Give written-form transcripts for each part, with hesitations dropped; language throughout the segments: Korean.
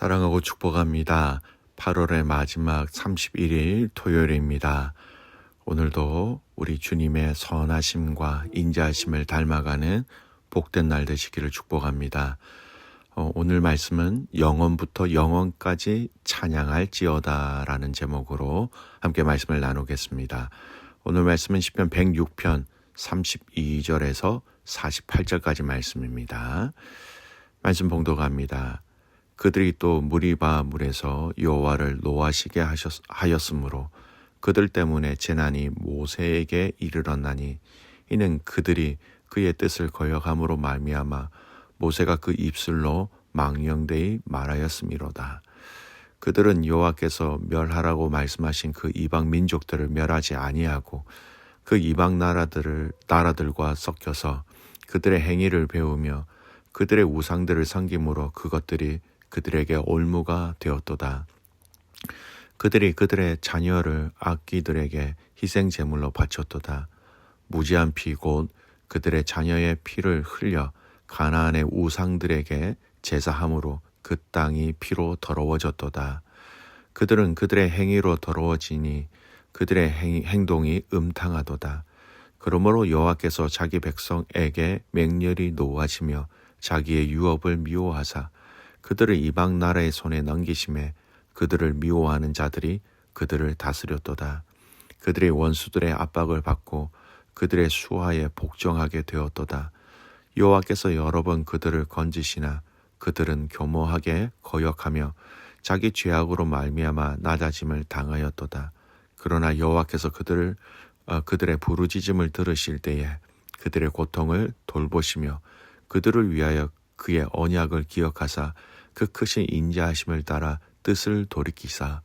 사랑하고 축복합니다. 8월의 마지막 31일 토요일입니다. 오늘도 우리 주님의 선하심과 인자하심을 닮아가는 복된 날 되시기를 축복합니다. 오늘 말씀은 영원부터 영원까지 찬양할지어다 라는 제목으로 함께 말씀을 나누겠습니다. 오늘 말씀은 시편 106편 32절에서 48절까지 말씀입니다. 말씀 봉독합니다. 그들이 또 무리바 물에서 여호와를 노하시게 하였으므로 그들 때문에 재난이 모세에게 이르렀나니 이는 그들이 그의 뜻을 거역함으로 말미암아 모세가 그 입술로 망령되이 말하였음이로다. 그들은 여호와께서 멸하라고 말씀하신 그 이방 민족들을 멸하지 아니하고 그 이방 나라들과 섞여서 그들의 행위를 배우며 그들의 우상들을 섬김으로 그것들이 그들에게 올무가 되었도다. 그들이 그들의 자녀를 악귀들에게 희생 제물로 바쳤도다. 무지한 피 곧 그들의 자녀의 피를 흘려 가나안의 우상들에게 제사함으로 그 땅이 피로 더러워졌도다. 그들은 그들의 행위로 더러워지니 그들의 행동이 음탕하도다. 그러므로 여호와께서 자기 백성에게 맹렬히 노하시며 자기의 유업을 미워하사 그들을 이방 나라의 손에 넘기심에 그들을 미워하는 자들이 그들을 다스렸도다. 그들의 원수들의 압박을 받고 그들의 수하에 복종하게 되었도다. 여호와께서 여러 번 그들을 건지시나 그들은 교모하게 거역하며 자기 죄악으로 말미암아 낮아짐을 당하였도다. 그러나 여호와께서 그들의 부르짖음을 들으실 때에 그들의 고통을 돌보시며 그들을 위하여 그의 언약을 기억하사 그 크신 인자하심을 따라 뜻을 돌이키사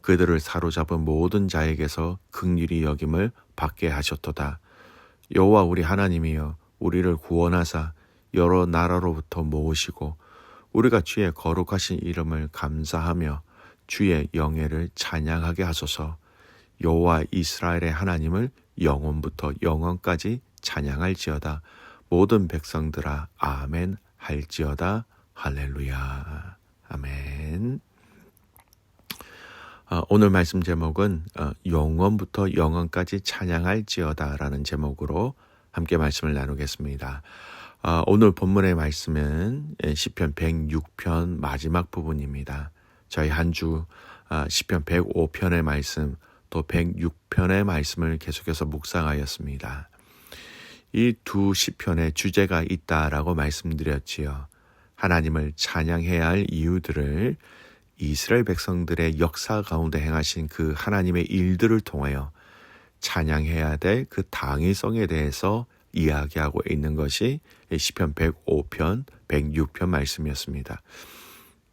그들을 사로잡은 모든 자에게서 긍휼히 여김을 받게 하셨도다. 여호와 우리 하나님이여 우리를 구원하사 여러 나라로부터 모으시고 우리가 주의 거룩하신 이름을 감사하며 주의 영예를 찬양하게 하소서. 여호와 이스라엘의 하나님을 영원부터 영원까지 찬양할지어다. 모든 백성들아 아멘 할지어다. 할렐루야. 아멘. 오늘 말씀 제목은 영원부터 영원까지 찬양할지어다 라는 제목으로 함께 말씀을 나누겠습니다. 오늘 본문의 말씀은 시편 106편 마지막 부분입니다. 저희 한 주 시편 105편의 말씀 또 106편의 말씀을 계속해서 묵상하였습니다. 이 두 시편의 주제가 있다라고 말씀드렸지요. 하나님을 찬양해야 할 이유들을 이스라엘 백성들의 역사 가운데 행하신 그 하나님의 일들을 통하여 찬양해야 될 그 당위성에 대해서 이야기하고 있는 것이 시편 105편, 106편 말씀이었습니다.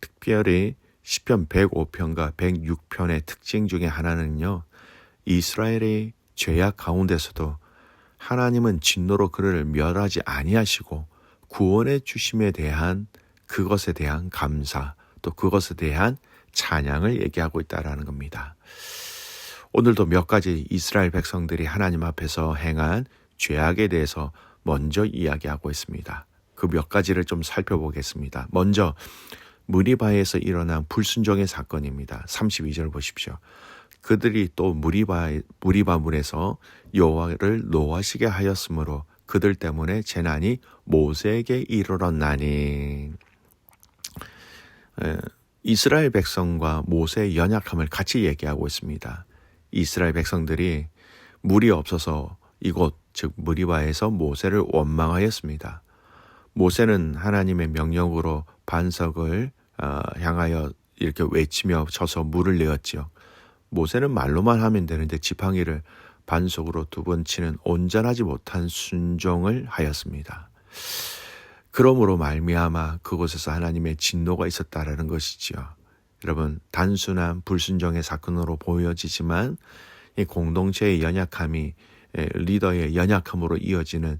특별히 시편 105편과 106편의 특징 중에 하나는요. 이스라엘의 죄악 가운데서도 하나님은 진노로 그를 멸하지 아니하시고 구원해 주심에 대한 그것에 대한 감사 또 그것에 대한 찬양을 얘기하고 있다라는 겁니다. 오늘도 몇 가지 이스라엘 백성들이 하나님 앞에서 행한 죄악에 대해서 먼저 이야기하고 있습니다. 그 몇 가지를 좀 살펴보겠습니다. 먼저 무리바에서 일어난 불순종의 사건입니다. 32절 보십시오. 그들이 또 무리바 물에서 여호와를 노하시게 하였으므로 그들 때문에 재난이 모세에게 이르렀나니. 이스라엘 백성과 모세의 연약함을 같이 얘기하고 있습니다. 이스라엘 백성들이 물이 없어서 이곳 즉 무리바에서 모세를 원망하였습니다. 모세는 하나님의 명령으로 반석을 향하여 이렇게 외치며 쳐서 물을 내었지요. 모세는 말로만 하면 되는데 지팡이를 반석으로 2번 치는 온전하지 못한 순종을 하였습니다. 그러므로 말미암아 그곳에서 하나님의 진노가 있었다라는 것이지요. 여러분, 단순한 불순종의 사건으로 보여지지만 이 공동체의 연약함이 리더의 연약함으로 이어지는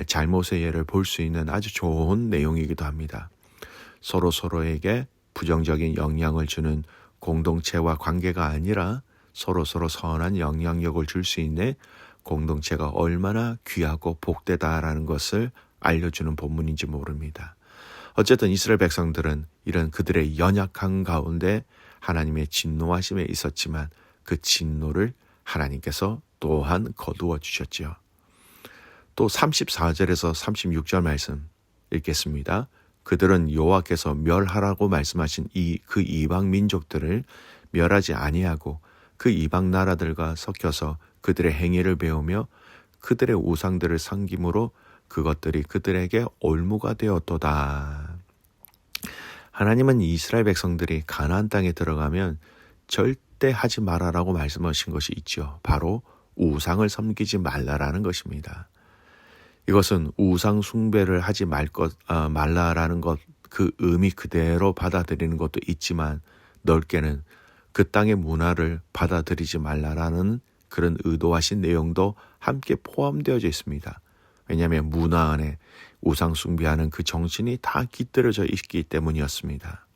잘못의 예를 볼 수 있는 아주 좋은 내용이기도 합니다. 서로에게 부정적인 영향을 주는 공동체와 관계가 아니라 서로 선한 영향력을 줄 수 있는 공동체가 얼마나 귀하고 복되다라는 것을 알려주는 본문인지 모릅니다. 어쨌든 이스라엘 백성들은 이런 그들의 연약한 가운데 하나님의 진노하심에 있었지만 그 진노를 하나님께서 또한 거두어 주셨지요. 또 34절에서 36절 말씀 읽겠습니다. 그들은 여호와께서 멸하라고 말씀하신 그 이방 민족들을 멸하지 아니하고 그 이방 나라들과 섞여서 그들의 행위를 배우며 그들의 우상들을 섬김으로 그것들이 그들에게 올무가 되었도다. 하나님은 이스라엘 백성들이 가나안 땅에 들어가면 절대 하지 말아라고 말씀하신 것이 있죠. 바로 우상을 섬기지 말라라는 것입니다. 이것은 우상 숭배를 하지 말라라는 것, 그 의미 그대로 받아들이는 것도 있지만 넓게는 그 땅의 문화를 받아들이지 말라라는 그런 의도하신 내용도 함께 포함되어져 있습니다. 왜냐하면 문화 안에 우상 숭배하는 그 정신이 다 깃들여져 있기 때문이었습니다.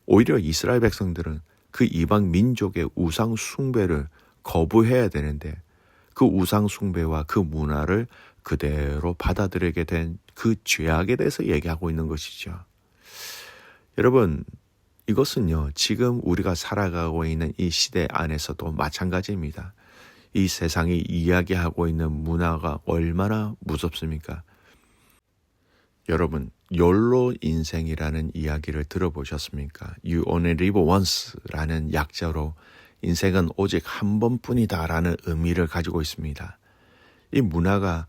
오히려 이스라엘 백성들은 그 이방 민족의 우상 숭배를 거부해야 되는데 그 우상 숭배와 그 문화를 그대로 받아들이게 된 그 죄악에 대해서 얘기하고 있는 것이죠. 여러분, 이것은요, 지금 우리가 살아가고 있는 이 시대 안에서도 마찬가지입니다. 이 세상이 이야기하고 있는 문화가 얼마나 무섭습니까? 여러분, YOLO 인생이라는 이야기를 들어보셨습니까? You only live once라는 약자로 인생은 오직 한 번뿐이다라는 의미를 가지고 있습니다. 이 문화가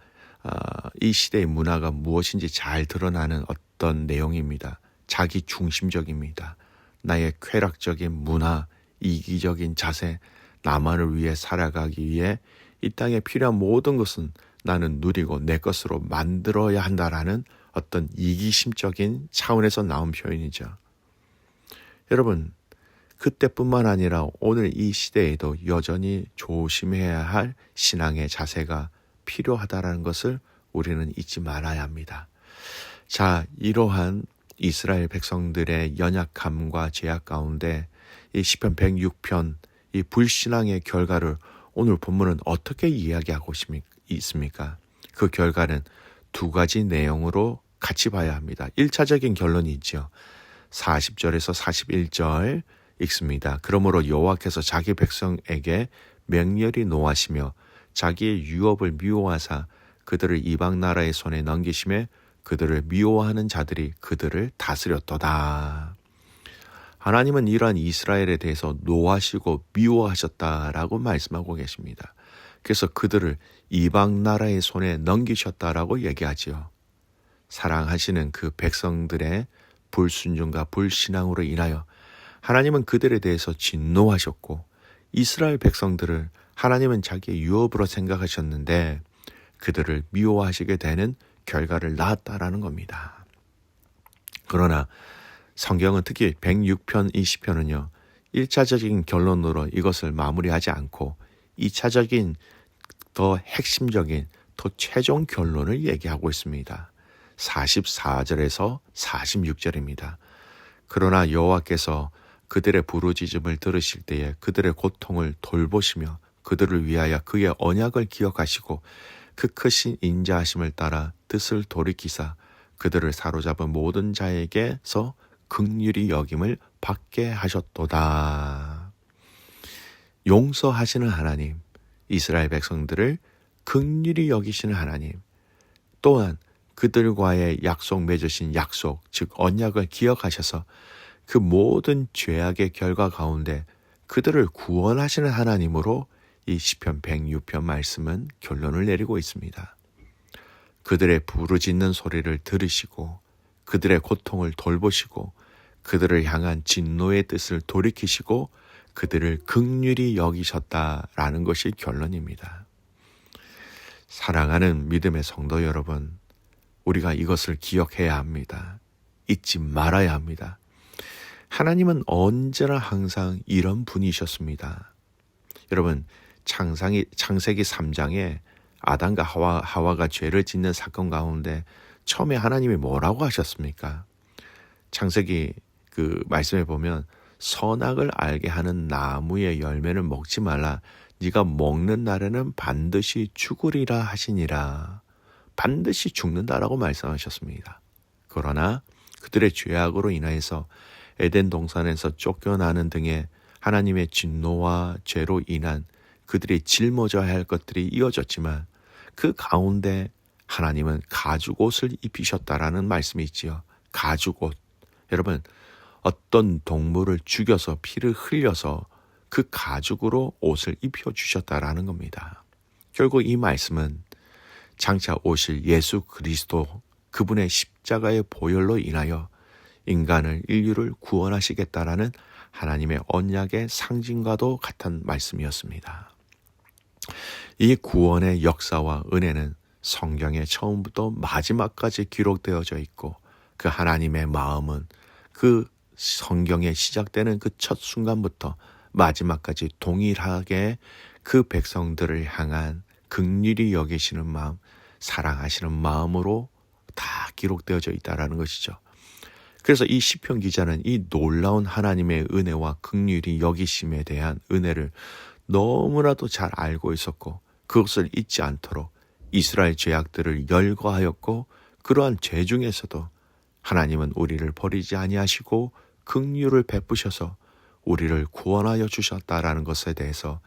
이 시대의 문화가 무엇인지 잘 드러나는 어떤 내용입니다. 자기 중심적입니다. 나의 쾌락적인 문화, 이기적인 자세, 나만을 위해 살아가기 위해 이 땅에 필요한 모든 것은 나는 누리고 내 것으로 만들어야 한다라는 어떤 이기심적인 차원에서 나온 표현이죠. 여러분, 그때뿐만 아니라 오늘 이 시대에도 여전히 조심해야 할 신앙의 자세가 필요하다라는 것을 우리는 잊지 말아야 합니다. 자, 이러한 이스라엘 백성들의 연약함과 죄악 가운데 이 시편 106편 이 불신앙의 결과를 오늘 본문은 어떻게 이야기하고 있습니까? 그 결과는 두 가지 내용으로 같이 봐야 합니다. 1차적인 결론이 있죠. 40절에서 41절 읽습니다. 그러므로 여호와께서 자기 백성에게 맹렬히 노하시며 자기의 유업을 미워하사 그들을 이방 나라의 손에 넘기심에 그들을 미워하는 자들이 그들을 다스렸도다. 하나님은 이러한 이스라엘에 대해서 노하시고 미워하셨다라고 말씀하고 계십니다. 그래서 그들을 이방 나라의 손에 넘기셨다라고 얘기하지요. 사랑하시는 그 백성들의 불순종과 불신앙으로 인하여 하나님은 그들에 대해서 진노하셨고 이스라엘 백성들을 하나님은 자기의 유업으로 생각하셨는데 그들을 미워하시게 되는 결과를 낳았다라는 겁니다. 그러나 성경은 특히 106편, 20편은요. 1차적인 결론으로 이것을 마무리하지 않고 2차적인 더 핵심적인 더 최종 결론을 얘기하고 있습니다. 44절에서 46절입니다. 그러나 여호와께서 그들의 부르짖음을 들으실 때에 그들의 고통을 돌보시며 그들을 위하여 그의 언약을 기억하시고 그 크신 인자하심을 따라 뜻을 돌이키사 그들을 사로잡은 모든 자에게서 긍휼히 여김을 받게 하셨도다. 용서하시는 하나님, 이스라엘 백성들을 긍휼히 여기시는 하나님, 또한 그들과의 약속 맺으신 약속, 즉 언약을 기억하셔서 그 모든 죄악의 결과 가운데 그들을 구원하시는 하나님으로 이 시편 106편 말씀은 결론을 내리고 있습니다. 그들의 부르짖는 소리를 들으시고 그들의 고통을 돌보시고 그들을 향한 진노의 뜻을 돌이키시고 그들을 긍휼히 여기셨다라는 것이 결론입니다. 사랑하는 믿음의 성도 여러분, 우리가 이것을 기억해야 합니다. 잊지 말아야 합니다. 하나님은 언제나 항상 이런 분이셨습니다. 여러분, 창세기 3장에 아담과 하와가 죄를 짓는 사건 가운데 처음에 하나님이 뭐라고 하셨습니까? 창세기 그 말씀에 보면 선악을 알게 하는 나무의 열매를 먹지 말라. 네가 먹는 날에는 반드시 죽으리라 하시니라. 반드시 죽는다라고 말씀하셨습니다. 그러나 그들의 죄악으로 인하여서 에덴 동산에서 쫓겨나는 등의 하나님의 진노와 죄로 인한 그들이 짊어져야 할 것들이 이어졌지만 그 가운데 하나님은 가죽옷을 입히셨다라는 말씀이 있지요. 가죽옷. 여러분, 어떤 동물을 죽여서 피를 흘려서 그 가죽으로 옷을 입혀주셨다라는 겁니다. 결국 이 말씀은 장차 오실 예수 그리스도 그분의 십자가의 보혈로 인하여 인간을 인류를 구원하시겠다라는 하나님의 언약의 상징과도 같은 말씀이었습니다. 이 구원의 역사와 은혜는 성경의 처음부터 마지막까지 기록되어져 있고 그 하나님의 마음은 그 성경에 시작되는 그 첫 순간부터 마지막까지 동일하게 그 백성들을 향한 긍휼히 여기시는 마음, 사랑하시는 마음으로 다 기록되어져 있다라는 것이죠. 그래서 이 시편 기자는 이 놀라운 하나님의 은혜와 긍휼히 여기심에 대한 은혜를 너무나도 잘 알고 있었고 그것을 잊지 않도록 이스라엘 죄악들을 열거하였고 그러한 죄 중에서도 하나님은 우리를 버리지 아니하시고 긍휼을 베푸셔서 우리를 구원하여 주셨다라는 것에 대해서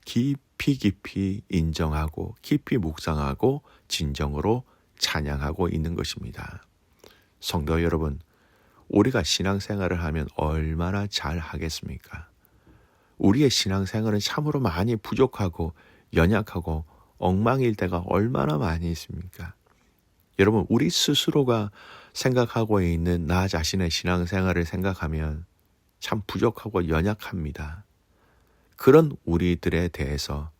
깊이 인정하고 깊이 묵상하고 진정으로 찬양하고 있는 것입니다. 성도 여러분, 우리가 신앙생활을 하면 얼마나 잘 하겠습니까? 우리의 신앙생활은 참으로 많이 부족하고 연약하고 엉망일 때가 얼마나 많이 있습니까? 여러분, 우리 스스로가 생각하고 있는 나 자신의 신앙생활을 생각하면 참 부족하고 연약합니다. 그런 우리들에 대해서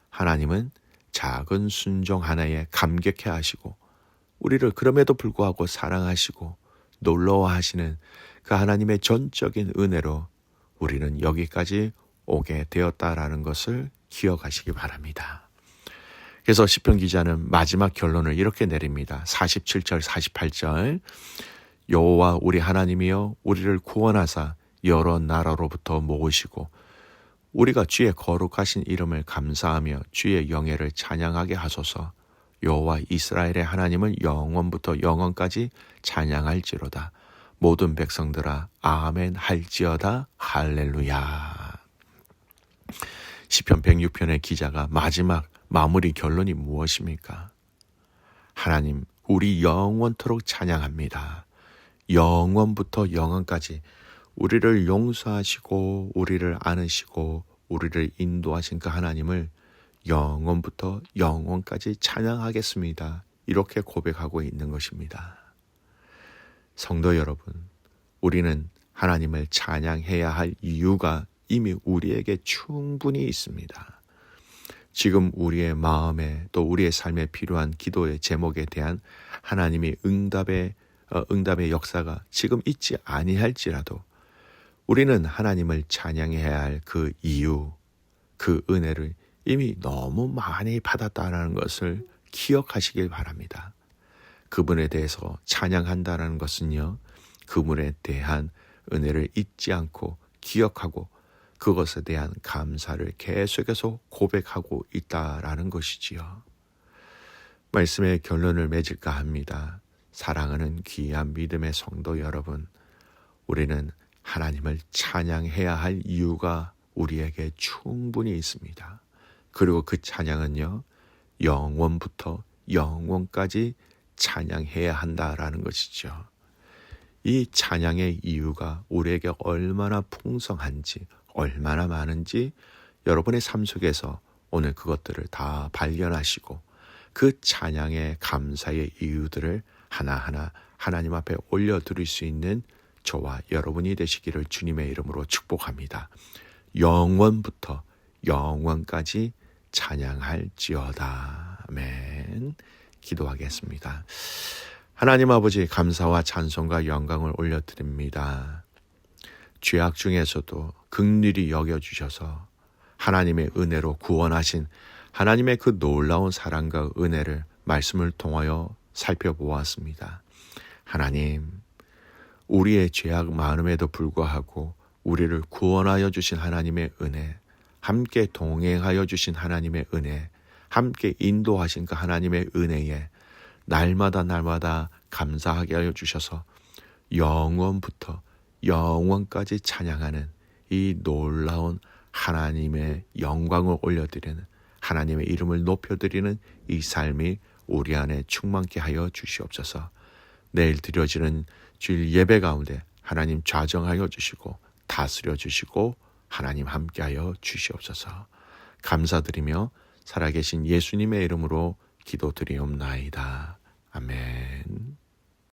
하나님은 작은 순종 하나에 감격해 하시고 우리를 그럼에도 불구하고 사랑하시고 놀라워하시는 그 하나님의 전적인 은혜로 우리는 여기까지 오게 되었다라는 것을 기억하시기 바랍니다. 그래서 시편 기자는 마지막 결론을 이렇게 내립니다. 47절 48절 여호와 우리 하나님이여 우리를 구원하사 여러 나라로부터 모으시고 우리가 주의 거룩하신 이름을 감사하며 주의 영예를 찬양하게 하소서. 여호와 이스라엘의 하나님을 영원부터 영원까지 찬양할지로다. 모든 백성들아 아멘 할지어다. 할렐루야. 시편 106편의 기자가 마지막 마무리 결론이 무엇입니까? 하나님, 우리 영원토록 찬양합니다. 영원부터 영원까지 우리를 용서하시고 우리를 안으시고 우리를 인도하신 그 하나님을 영원부터 영원까지 찬양하겠습니다. 이렇게 고백하고 있는 것입니다. 성도 여러분, 우리는 하나님을 찬양해야 할 이유가 이미 우리에게 충분히 있습니다. 지금 우리의 마음에 또 우리의 삶에 필요한 기도의 제목에 대한 하나님의 응답의 역사가 지금 있지 아니할지라도 우리는 하나님을 찬양해야 할 그 이유, 그 은혜를 이미 너무 많이 받았다는 것을 기억하시길 바랍니다. 그분에 대해서 찬양한다는 것은요, 그분에 대한 은혜를 잊지 않고 기억하고 그것에 대한 감사를 계속해서 고백하고 있다라는 것이지요. 말씀의 결론을 맺을까 합니다. 사랑하는 귀한 믿음의 성도 여러분, 우리는 하나님을 찬양해야 할 이유가 우리에게 충분히 있습니다. 그리고 그 찬양은요, 영원부터 영원까지 찬양해야 한다라는 것이죠. 이 찬양의 이유가 우리에게 얼마나 풍성한지, 얼마나 많은지 여러분의 삶 속에서 오늘 그것들을 다 발견하시고 그 찬양의 감사의 이유들을 하나하나 하나님 앞에 올려드릴 수 있는 저와 여러분이 되시기를 주님의 이름으로 축복합니다. 영원부터 영원까지 찬양할지어다. 아멘. 기도하겠습니다. 하나님 아버지, 감사와 찬송과 영광을 올려드립니다. 죄악 중에서도 긍휼히 여겨주셔서 하나님의 은혜로 구원하신 하나님의 그 놀라운 사랑과 은혜를 말씀을 통하여 살펴보았습니다. 하나님, 우리의 죄악 많음에도 불구하고 우리를 구원하여 주신 하나님의 은혜, 함께 동행하여 주신 하나님의 은혜, 함께 인도하신 그 하나님의 은혜에 날마다 감사하게 하여 주셔서 영원부터 영원까지 찬양하는 이 놀라운 하나님의 영광을 올려드리는, 하나님의 이름을 높여드리는 이 삶이 우리 안에 충만케 하여 주시옵소서. 내일 드려지는 주일 예배 가운데 하나님 좌정하여 주시고 다스려 주시고 하나님 함께하여 주시옵소서. 감사드리며 살아계신 예수님의 이름으로 기도드리옵나이다. 아멘.